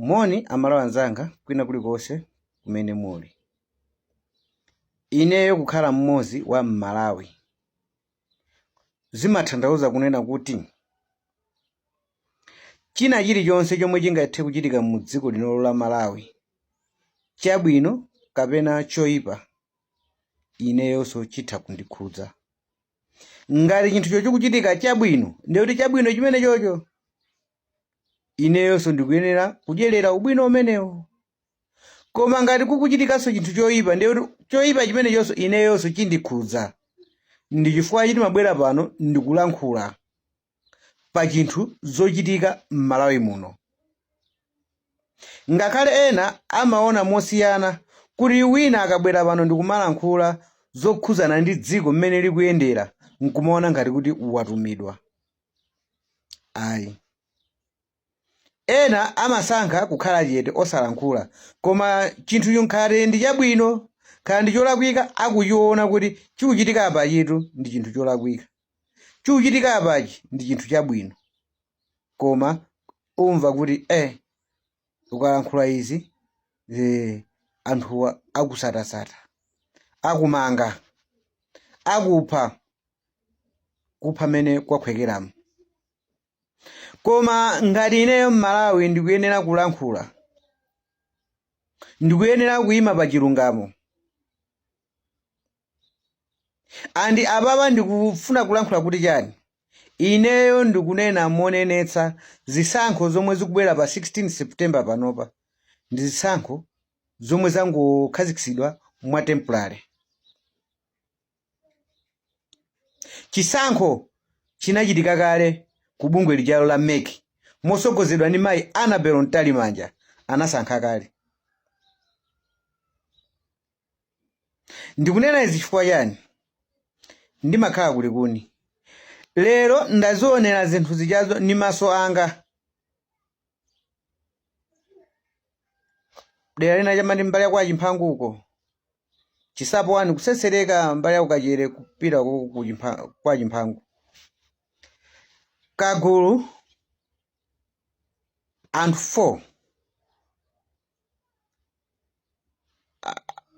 Moni amalawi anzanga kwina kulikonse kumene muli. Ineyo kukhala mmodzi wa Mmalawi zimatanthauza kunena kuti china chilichonse chomwe chingathe kuchitika mu dziko lino la Malawi, chabwino kapena choyipa, ineyonso chitha kundikhudza. Ngati chinthu chochikuchitika chabwino, ndiye kuti chabwino chimene chocho ineyonso ndikuyenera kudyerera ubwino umenewo. Koma ngati kukuchitikanso chinthu choyipa, ndiye kuti choyipa chimene chonso ineyonso chindikhudza. Ndi chifukwa chiti mabwera pano ndikulankhula pa chinthu zochitika m'Malawi muno. Ngakhale ena amaona mosiyana kuti wina akabwera pano ndikumalankhula zokhuzana ndi dziko mmene likuyendera, nkumaona ngati kuti watumidwa. Ayi. Ena amasankha kukhala chete osalankhula, koma chinthu chonkhale ndi chabwino, khala ndi cholakwika akuchiona kuti chikuchitika apa chitu ndi chinthu cholakwika, chikuchitika apachi ndi chinthu chabwino, koma umva kuti ukalankhula izi anthuwa akusatasata, akumanga, akupha, kupha mene kwakhwekeramo. Koma ngati ineyo Mmalawi ndikuyenera kulankhula, ndikuyenera kuyima pa chilungamo. Andi apapa ndikufuna kulankhula kuti chani? Ineyo ndikunena monenetsa zisankho zomwe zikubwera pa 16 September panopa ndi zisankho zomwe zangokhazikitsidwa mwa temporary. Chisankho chinachitika kale ku bungwe lijalo la MEC mosogozedwa ndi mayi Annabel Ntalimanja, anasankha kale. Ndikunena izi chifukwa chani? Ndimakhala kulikuni. Lero ndazionera zinthu zijazo ndi maso anga. Dera lina chamati mbali ya kwa Chimphanguko, Chisapo wani kusesereka mbali ya Ukachere kupita kwa Chimphangu. Kagulu anthu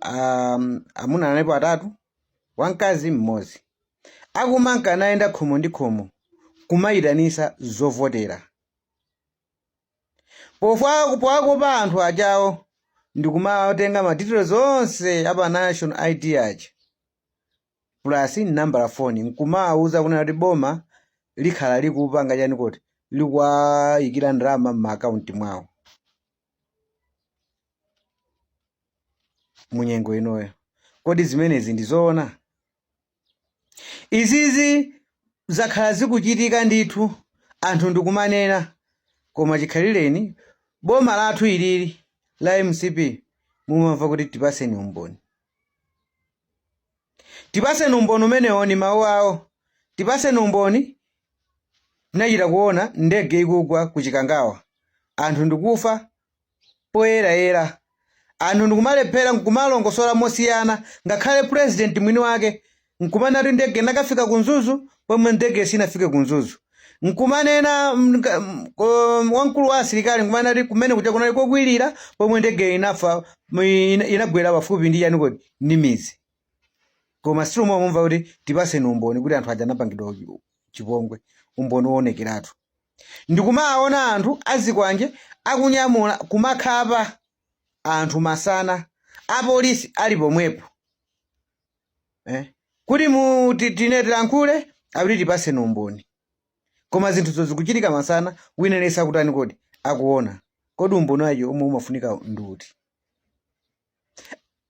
4, amuna ananepo atatu, wamkazi mmodzi, akumanka anaenda khomo ndi khomo kumayitanisa zovotera. Powakopa anthu ajawo ndikumatenga matitiro zonse apa national ID aja plus number phone, nkumawuza kunena kuti boma likhala likupanga chani kuti likuwayikira ndalama m'maakaunti mwawo. Munyengo inoyo kodi zimenezi ndizoona? Izizi zakhala zikuchitika ndithu, anthu ndikumanena, koma chikhalireni boma lathu ilili la MCP mumamva kuti tipaseni umboni. Tipaseni umboni umenewo ni mawu awo. Tipaseni umboni tinachita kuona ndege ikugwa ku Chikangawa, anthu ndikufa poyerayera, anthu ndikumalephera nkumalongosola mosiyana, ngakhale president mwini wake nkumana kuti ndege nakafika kunzuzu pomwe ndege sinafike kunzuzu. Nkumanena wamkulu wa asilikali nkumana kuti kumene kuja kunali kokwirira pomwe ndege inafa, inagwera pafupi ndi yani kodi ndi mizi. Koma silumo mumva kuti tipaseni umboni kuti anthu aja anapangidwa chipongwe, umboni woonekeratu. Ndikumaona anthu azikwanje akunyamula kumakhapa anthu masana, apolisi ali pomwepo. Kuti tinetelankhule akuti tipaseni umboni. Koma zinthu zikuchitika masana, winenesa kutani kodi akuona. Kodi umboni wacho omwe umafunika nduti.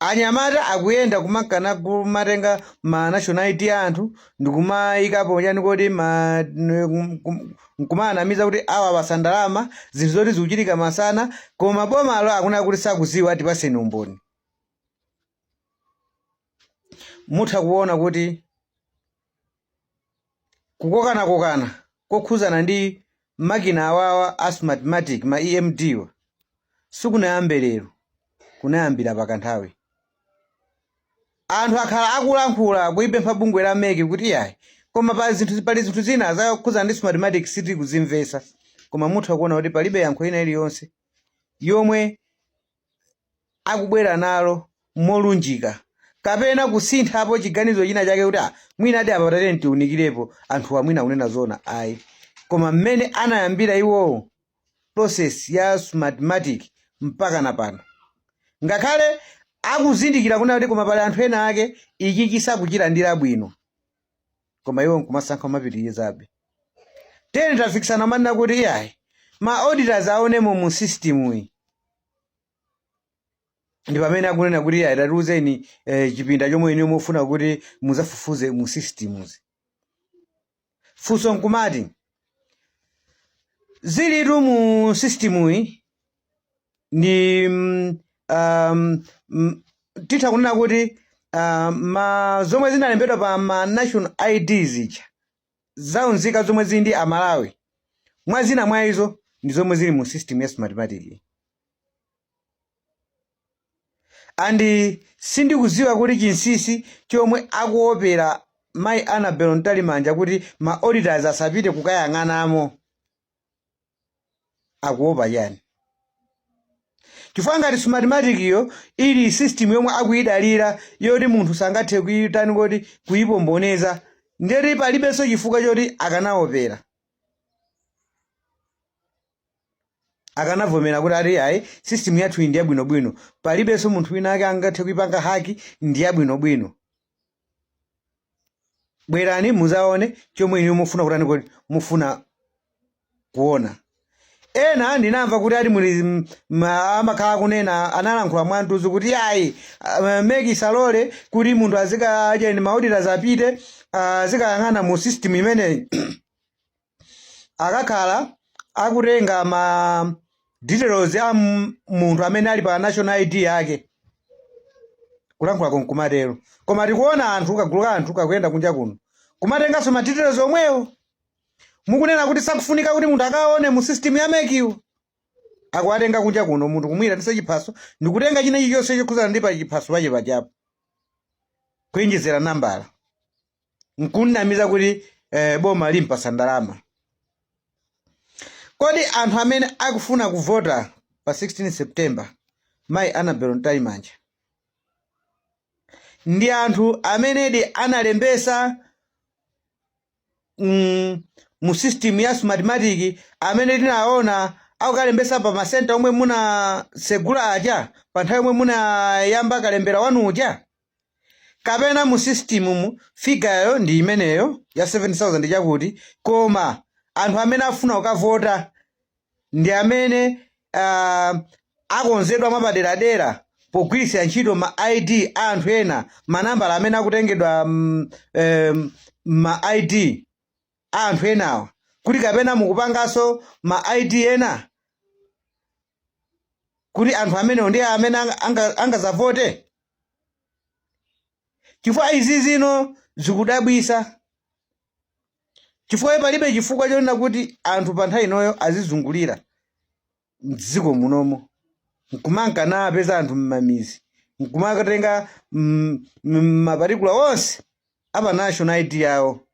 Anyamata akuyenda kumakana kumatenga ma nationality ya anthu ndikumayikapo chani kodi nkumanamiza kuti awa basandalama, zinthu zoti zikuchitika masana, koma bomalo akuna kuti sakuziwa tipaseni umboni. Mutha kuona kuti kukokana kokhuzana ndi makina awawa asthmatic ma EMD sikunayambe lero, kunayambira pakanthawi. Anthu akhala akulankhula kuipempha bungwe la MEC kuti yayi, koma pali zinthu zina zakukhuzana ndi asthmatic siti kuzimvesa, koma mutha kuona kuti palibe yankho ina iliyonse. yomwe akubwera nalo molunjika kapena kusinthapo chiganizo china chake kuti mwina ati apatateni tiunikirepo anthu amwina kunena zona ayi. Koma mmene anayambira iwowo process ya smartmatic mpaka na pano ngakhale akuzindikira kuna kuti koma pali anthu ena ake ichi chisakuchilandira bwino koma iwo nkumasankha mapitirizabe. Tene tafikisana manena kuti iyayi ma auditors aonemo mu system iyi ndi pamene akunena kuti iyayi tatiuzeni chipinda chomwe ine mufuna kuti muzafufuze mu systems. Funso nkumati zilitu mu system iyi ndi titha kunena kuti zomwe zinalembedwa pa ma national IDs icha zaunzika zomwe zili ndi Amalawi mwazina mwa izo ndi zomwe zili mu system ya smartmatic. Andi sindikuziwa kuti chinsisi chomwe akuopera Mayi Annabel Ntalimanja kuti ma auditors asapite kukayang'anamo akuopa yani. Chifukwa ngati smartmatic iyo ili system yomwe akuyidalira yoti munthu sangathe kuyitani kuti kuyipomboneza ndeti palibenso chifukwa choti akanaopera akanavomera kuti ati ayi system yathu ndi yabwinobwino palibenso munthu wina ake angathe kuyipanga haki ndi yabwinobwino. Bwerani muzaone chomwe inu mufuna kutani kuti mufuna kuona. Ena ndinamva kuti ati muli amakhala kunena analankhula mwantuzu kuti ayi meki salole kuti munthu azikadya ndi auditors apite azikayang'ana mu system imeneyi akakhala akutenga ma details ya munthu amene ali pa national ID yake kulankhula konkumatero. Koma tikuona anthu kaguluka anthu kakuyenda kunja kuno kumatenganso ma details omwewo mukunena kuti sakufunika kuti munthu akaone mu system ya mekiwo akuwatenga kunja kuno munthu kumwira tise chiphaso ndikutenga china chilichonse chokhuzana ndi pa chiphaso pache pachapo kuinjizira nambala nkunamiza kuti boma limpasa ndalama. Kodi anthu amene akufuna kuvota pa 16 September Mayi Annabel Ntalimanja ndi anthu amenedi analembesa mu system ya smartmatic amene tinaona akukalembesa pa masenta omwe muna segula aja pa nthawi omwe muna yamba kalembera wanu uja kapena mu system mu figayo ndi imeneyo ya 7,000 chakuti koma anthu amene afuna kukavota ndi amene akonzedwa mwapaderadera pogwiritsa ntchito ma ID anthu ena manambala amene akutengedwa ma ID anthu enawa kuti kapena mukupangaso ma ID ena kuti anthu amenewo ndi amene angazavote. Chifukwa izi zino zikudabwisa chifukwa palibe chifukwa chonena kuti anthu pa nthawi inoyo azizungulira mdziko munomo nkumanka na apeza anthu mmamizi nkumakatenga mapatikula onse apa national ID yawo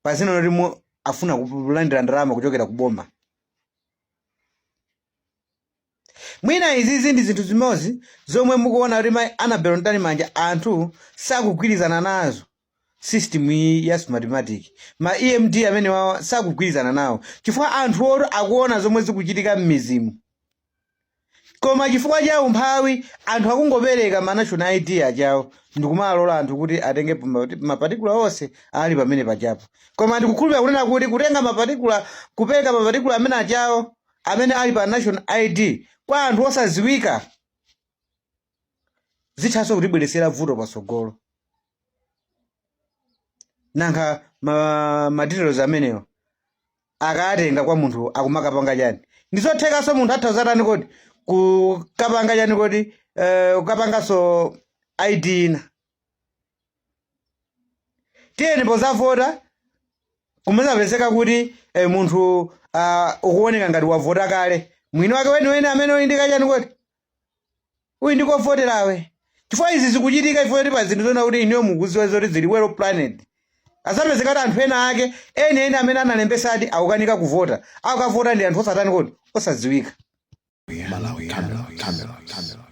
pazino limo afuna kulandira ndalama kuchokera kuboma. Mwina izizi ndi zinthu zimozi zomwe mukuona kuti Mayi Annabel Ntalimanja anthu sakugwirizana nazo system ya smartmatic ma EMD amene wawo sakugwirizana nawo chifukwa anthu oro akuona zomwe zikuchitika m'mizimu. Koma chifukwa cha umphawi anthu akungopereka ma national ID achawo ndikumalola anthu kuti atenge mapatikula onse ali pamene pachapo. Koma ndikukhulupirira kunena kuti kutenga mapatikula kupeka mapatikula amene achawo amene ali pa national ID kwa anthu osaziwika zithaso kutibweresera vuto pasogolo. Nanga ma details amenewo akatenga kwa munthu akumakapanga chani ndizothekaso munthu atha uzatani kodi kukapanga chani kodi kukapangaso ID ina. Tiyeni pozavota kumazapezeka kuti munthu ukuoneka ngati wavota kale mwini wake weni amene oyindika chani kodi uyu ndikovoterawe. Chifukwa izi zikuchitika ifo kuti pa zinthu zona kuti iniyo mukuziwa zoti zili well planned. Asapezeka kuti anthu ena ake ene amene analembesa ati akukanika kuvota akukavota ndi anthu osatani kodi osaziwika. Malawi camera.